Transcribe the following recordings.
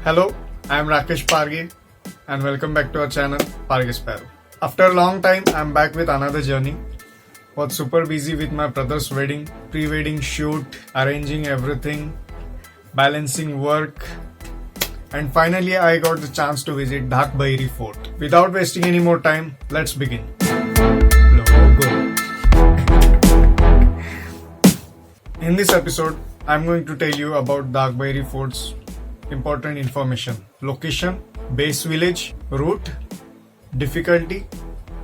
Hello, I am Rakesh Parge and welcome back to our channel Parge Sparrow. After a long time, I am back with another journey. Was super busy with my brother's wedding, pre-wedding shoot, arranging everything, balancing work, and finally I got the chance to visit Dhak Bahiri Fort. Without wasting any more time, let's begin. Logo. In this episode, I'm going to tell you about Dhak Bahiri Fort's important information: location, base village, route, difficulty,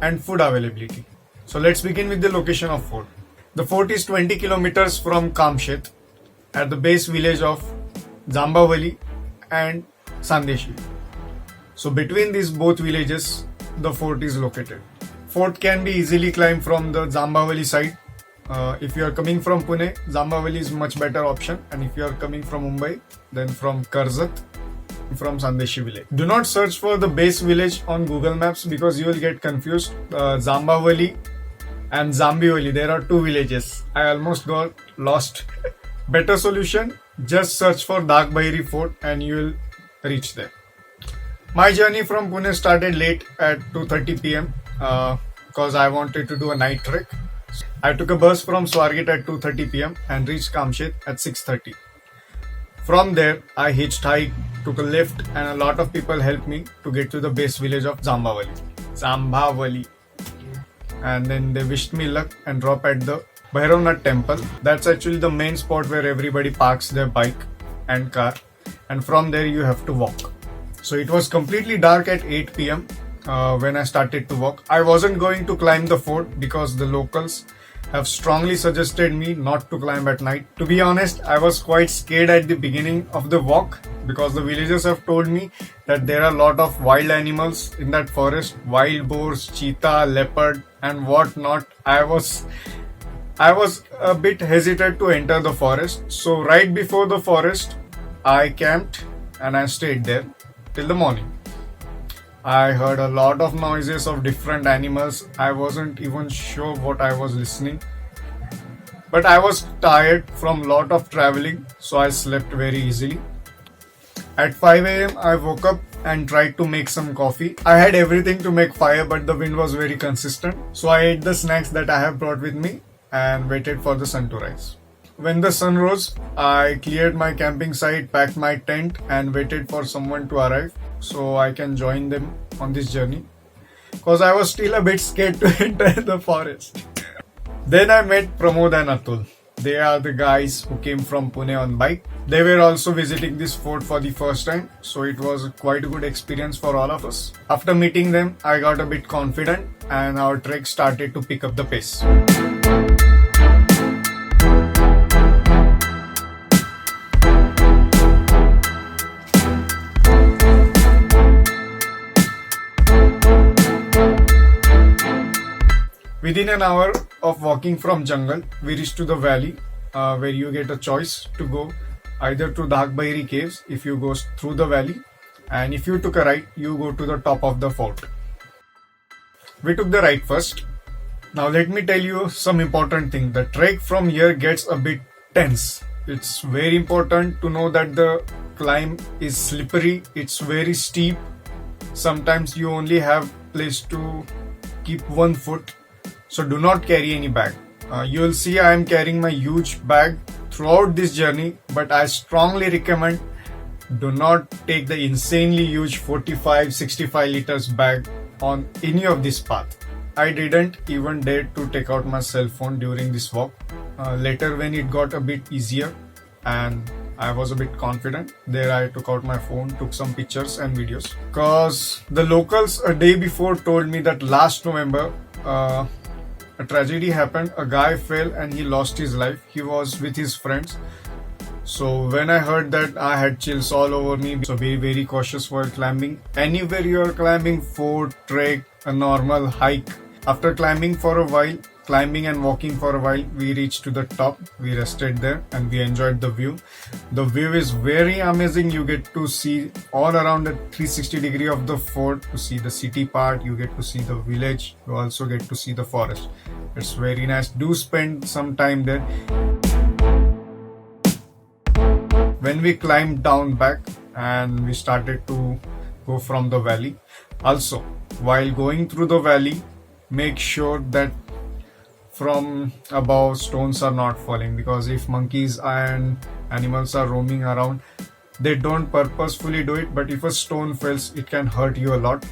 and food availability. So let's begin with the location of fort. The fort is 20 kilometers from Kamshet at the base village of Jambavali and Sandashi. So between these both villages, the fort is located. Fort can be easily climbed from the Jambavali side. If you are coming from Pune, Jambavali is much better option, and if you are coming from Mumbai, then from Karjat, from Sandashi village. Do not search for the base village on Google Maps because you will get confused. Jambavali and Jambavali, there are two villages. I almost got lost. Better solution, just search for Dhak Bahiri Fort and you will reach there. My journey from Pune started late at 2:30 p.m. Because I wanted to do a night trek. I took a bus from Swargate at 2:30 p.m. and reached Kamshet at 6:30. From there, I hitchhiked, took a lift, and a lot of people helped me to get to the base village of Jambavali. And then they wished me luck and dropped at the Bhairavnath temple. That's actually the main spot where everybody parks their bike and car. And from there, you have to walk. So it was completely dark at 8 p.m. When I started to walk. I wasn't going to climb the fort because the locals have strongly suggested me not to climb at night. To be honest, I was quite scared at the beginning of the walk because the villagers have told me that there are a lot of wild animals in that forest, wild boars, cheetah, leopard, and whatnot. I was a bit hesitant to enter the forest. So right before the forest, I camped and I stayed there till the morning. I heard a lot of noises of different animals. I wasn't even sure what I was listening. But I was tired from lot of traveling, so I slept very easily. At 5 a.m. I woke up and tried to make some coffee. I had everything to make fire, but the wind was very consistent. So I ate the snacks that I have brought with me and waited for the sun to rise. When the sun rose, I cleared my camping site, packed my tent and waited for someone to arrive so I can join them on this journey because I was still a bit scared to enter the forest. Then I met Pramod and Atul. They are the guys who came from Pune on bike. They were also visiting this fort for the first time, so it was quite a good experience for all of us. After meeting them, I got a bit confident and our trek started to pick up the pace. Within an hour of walking from jungle, we reached to the valley where you get a choice to go either to Dhak Bahiri caves if you go through the valley, and if you took a right, you go to the top of the fort. We took the right first. Now let me tell you some important thing. The trek from here gets a bit tense. It's very important to know that the climb is slippery. It's very steep. Sometimes you only have place to keep one foot. So do not carry any bag. You will see I am carrying my huge bag throughout this journey, but I strongly recommend do not take the insanely huge 45-65 liters bag on any of this path. I didn't even dare to take out my cell phone during this walk. Later when it got a bit easier and I was a bit confident, there I took out my phone, took some pictures and videos. Cause the locals a day before told me that last November, a tragedy happened. A guy fell and he lost his life. He was with his friends. So when I heard that, I had chills all over me. So be very cautious while climbing. Anywhere you are climbing, fort, trek, a normal hike. After climbing for a while, climbing and walking for a while, we reached to the top. We rested there and we enjoyed the view. The view is very amazing. You get to see all around the 360 degree of the fort, to see the city part. You get to see the village. You also get to see the forest. It's very nice. Do spend some time there. When we climbed down back, and we started to go from the valley. Also, while going through the valley, make sure that from above stones are not falling, because if monkeys and animals are roaming around, they don't purposefully do it, but if a stone falls, it can hurt you a lot.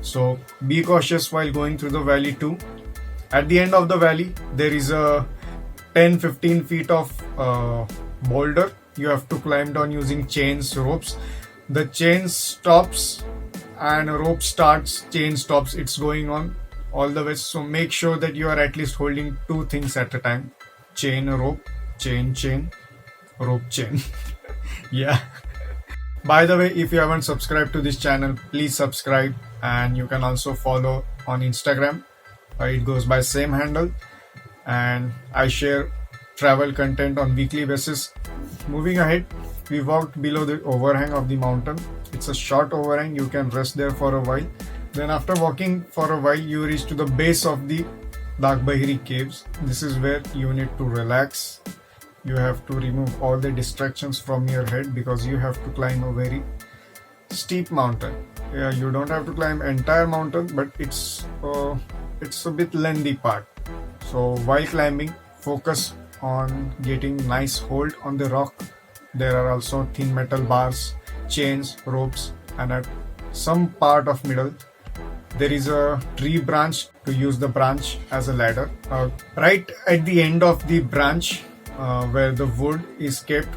So be cautious while going through the valley too. At the end of the valley, there is a 10-15 feet of boulder. You have to climb down using chains, ropes. The chain stops and rope starts, chain stops. It's going on all the way. So make sure that you are at least holding two things at a time: chain, rope, chain, rope, chain. Yeah. By the way, if you haven't subscribed to this channel, please subscribe, and you can also follow on Instagram. It goes by same handle, and I share travel content on weekly basis. Moving ahead, we walked below the overhang of the mountain. It's a short overhang, you can rest there for a while. Then after walking for a while, you reach to the base of the Dhak Bahiri caves. This is where you need to relax. You have to remove all the distractions from your head, because you have to climb a very steep mountain. Yeah, you don't have to climb entire mountain, but it's a bit lengthy part. So while climbing, focus on getting nice hold on the rock. There are also thin metal bars, chains, ropes, and at some part of middle there is a tree branch, to use the branch as a ladder. Right at the end of the branch, where the wood is kept,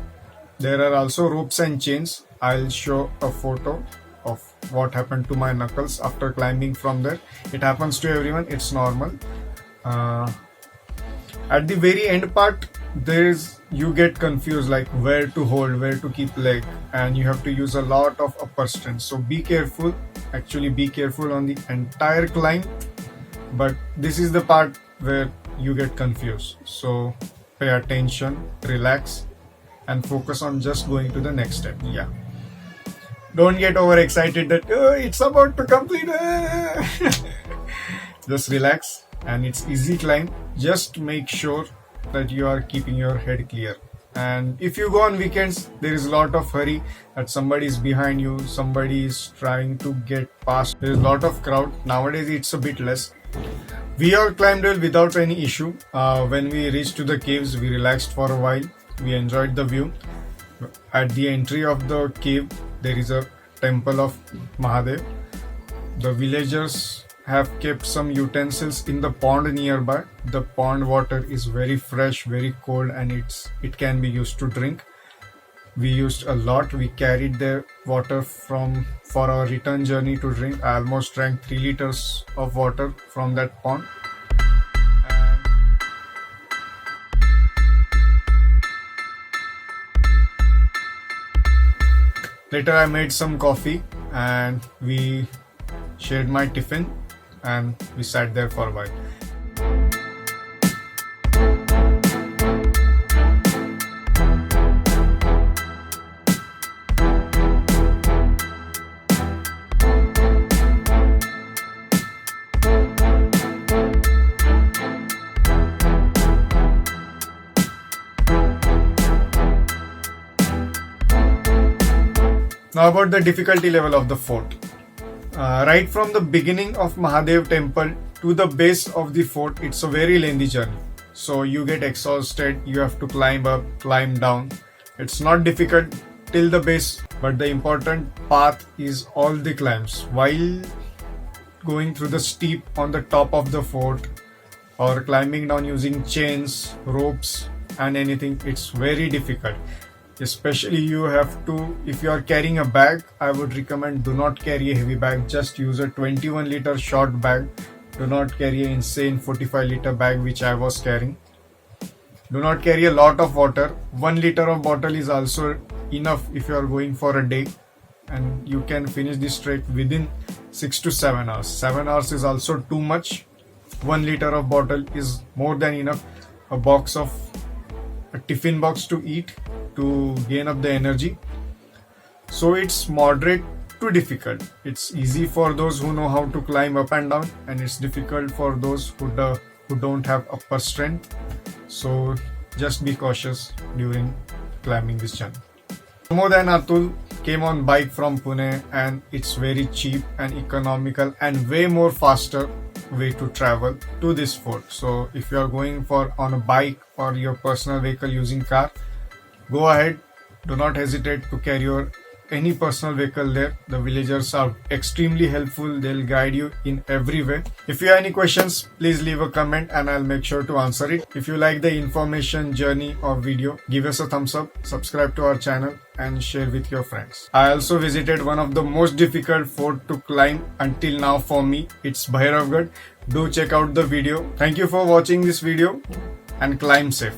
there are also ropes and chains. I'll show a photo of what happened to my knuckles after climbing from there. It happens to everyone, it's normal. At the very end part, you get confused like where to hold, where to keep leg, and you have to use a lot of upper strength. So be careful, actually be careful on the entire climb, but this is the part where you get confused. So pay attention, relax, and focus on just going to the next step. Yeah, don't get overexcited that it's about to complete. Just relax, and it's easy climb. Just make sure that you are keeping your head clear. And if you go on weekends, there is a lot of hurry, that somebody is behind you, somebody is trying to get past. There is a lot of crowd. Nowadays it's a bit less. We all climbed well without any issue. When we reached to the caves, we relaxed for a while. We enjoyed the view. At the entry of the cave, there is a temple of Mahadev. The villagers have kept some utensils in the pond nearby. The pond water is very fresh, very cold, and it can be used to drink. We used a lot. We carried the water for our return journey to drink. I almost drank 3 liters of water from that pond. Later I made some coffee, and we shared my tiffin, and we sat there for a while. Now about the difficulty level of the fort. Right from the beginning of Mahadev temple to the base of the fort, it's a very lengthy journey. So you get exhausted, you have to climb up, climb down. It's not difficult till the base, but the important path is all the climbs. While going through the steep on the top of the fort, or climbing down using chains, ropes, and anything, it's very difficult. Especially you have to, if you are carrying a bag, I would recommend do not carry a heavy bag. Just use a 21 liter short bag. Do not carry an insane 45 liter bag which I was carrying. Do not carry a lot of water. 1 liter of bottle is also enough if you are going for a day, and you can finish this trek within 6 to 7 hours. 7 hours is also too much. 1 liter of bottle is more than enough. A tiffin box to eat to gain up the energy. So it's moderate to difficult. It's easy for those who know how to climb up and down, and it's difficult for those who don't have upper strength. So just be cautious during climbing this journey. Pramod and Atul came on bike from Pune, and it's very cheap and economical and way more faster way to travel to this fort. So if you are going for on a bike or your personal vehicle using car, go ahead. Do not hesitate to carry your any personal vehicle there. The villagers are extremely helpful. They'll guide you in every way. If you have any questions, please leave a comment and I'll make sure to answer it. If you like the information, journey or video, give us a thumbs up, subscribe to our channel and share with your friends. I also visited one of the most difficult fort to climb until now for me. It's Bhairavgarh. Do check out the video. Thank you for watching this video and climb safe.